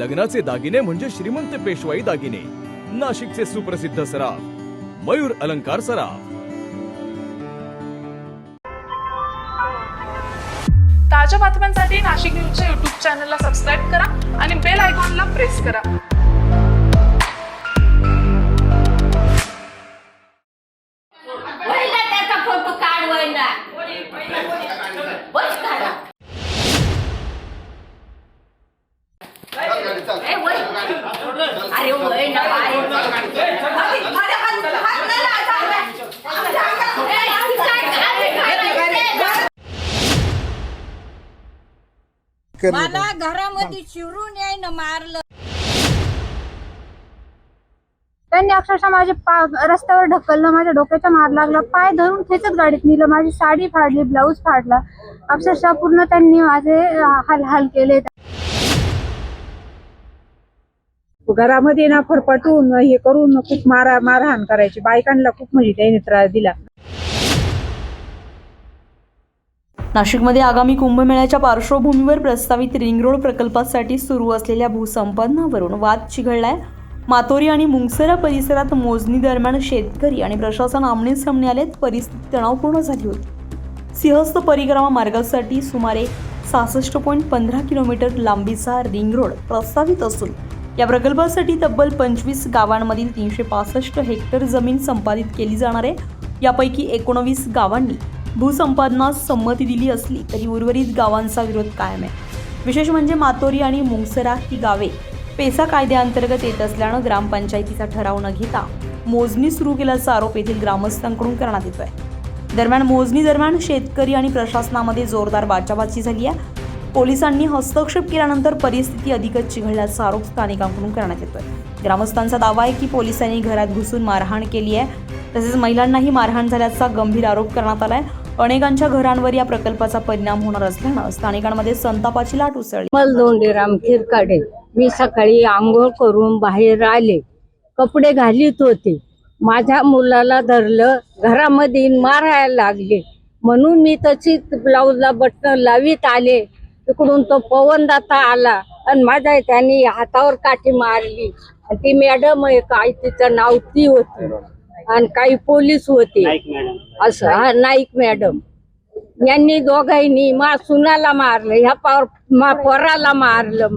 लग्नाचे दागिने म्हणजे श्रीमंत पेशवाई दागिने. नाशिकचे सुप्रसिद्ध सराफ मयूर अलंकार सराफ. ताज्या बातम्यांसाठी नाशिक न्यूजच्या YouTube चॅनलला सबस्क्राईब करा आणि बेल आयकॉनला प्रेस करा. फोटो काढ वैना बस काढा. अरे वैना मला घरामध्ये शिरून यायनं मारलं. त्यांनी अक्षरशः माझे रस्त्यावर ढकललं, माझ्या डोक्याचा मार लागला, पाय धरून खेचत गाडीत नेलं, माझी साडी फाडली, ब्लाऊज फाडला, अक्षरशः पूर्ण त्यांनी माझे हाल केले. घरामध्ये ना फरफटून हे करून खूप मारहाण करायची, बायकांना खूप म्हणजे त्याने त्रास दिला. नाशिकमध्ये आगामी कुंभमेळ्याच्या पार्श्वभूमीवर प्रस्तावित रिंग रोड प्रकल्पासाठी सुरू असलेल्या भूसंपादनावरून वाद चिघळलाय. मातोरी आणि मुंगसरा परिसरात मोजणी दरम्यान शेतकरी आणि प्रशासन आमनेसामने आलेत. परिस्थिती तणावपूर्ण झाली होती. सिंहस्थ परिक्रमा मार्गासाठी सुमारे 66.15 किलोमीटर लांबीचा रिंग रोड प्रस्तावित असून या प्रकल्पासाठी तब्बल 25 गावांमधील 365 हेक्टर जमीन संपादित केली जाणार आहे. यापैकी 19 गावांनी भूसंपादनास संमती दिली असली तरी उर्वरित गावांचा विरोध कायम आहे. विशेष म्हणजे मातोरी आणि मुंगसरा ही गावे पेसा कायद्याअंतर्गत येत असल्यानं ग्रामपंचायतीचा ठराव न घेता मोजणी सुरू केल्याचा आरोप येथील ग्रामस्थांकडून करण्यात येतोय. दरम्यान मोजणी दरम्यान शेतकरी आणि प्रशासनामध्ये जोरदार बाचाबाची झाली आहे. पोलिसांनी हस्तक्षेप केल्यानंतर परिस्थिती अधिकच चिघळल्याचा आरोप स्थानिकांकडून करण्यात येतोय. ग्रामस्थांचा दावा आहे की पोलिसांनी घरात घुसून मारहाण केली आहे, तसेच महिलांनाही मारहाण झाल्याचा गंभीर आरोप करण्यात आलाय. अनेकांच्या घरांवर या प्रकल्पाचा परिणाम होणार असल्यानं स्थानिकांमध्ये संतापाची लाट उसळली. मलदोंडीराम खिरकाडे. मी सकाळी आंघोळ करून बाहेर आले, कपडे घालीत होते, माझ्या मुलाला धरलं, घरामध्ये मारायला लागले, म्हणून मी तशीच ब्लाऊजला बटन लावीत आले. तिकडून तो पवनदाता आला आणि माझ्या त्यांनी हातावर काठी मारली. ती मॅडम आहे काय, तिचं नाव ती होती आणि काही पोलीस होते असं. नाईक मॅडम यांनी दोघांनी मा सुनाला मारलं, ह्या पोराला मारलं,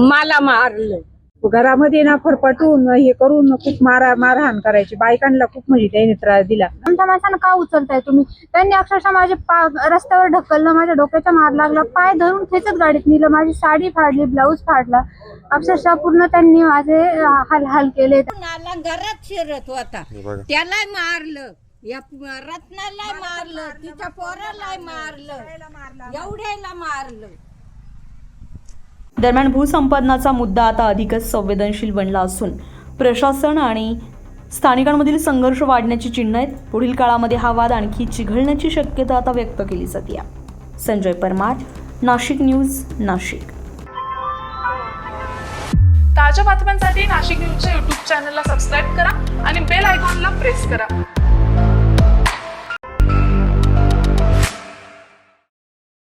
मला मारलं. घरामध्ये ना फरफटून हे करून खूप मारहाण करायची, बायकांना खूप म्हणजे त्याने त्रास दिला. आमच्या माणसानं का उचलताय तुम्ही? त्यांनी अक्षरशः माझे रस्त्यावर ढकललं, माझ्या डोक्याचा मार लागला, पाय धरून खेचत गाडीत नेलं, माझी साडी फाडली, ब्लाऊज फाडला, अक्षरशः पूर्ण त्यांनी माझे हाल केले. घरात शिरत होता, त्याला मारलं, या रत्नाला मारलं, तिच्या पोराला मारलं, एवढ्याला मारलं. दरम्यान भूसंपादनाचा मुद्दा आता अधिकच संवेदनशील बनला असून प्रशासन आणि स्थानिकांमधील संघर्ष वाढण्याची चिन्ह आहेत. पुढील काळामध्ये हा वाद आणखी चिघळण्याची शक्यता आता व्यक्त केली जाते. संजय परमार, नाशिक न्यूज, नाशिक. ताज्या बातम्यांसाठी नाशिक न्यूजच्या YouTube चॅनलला सबस्क्राईब करा आणि बेल आयकॉनला प्रेस करा.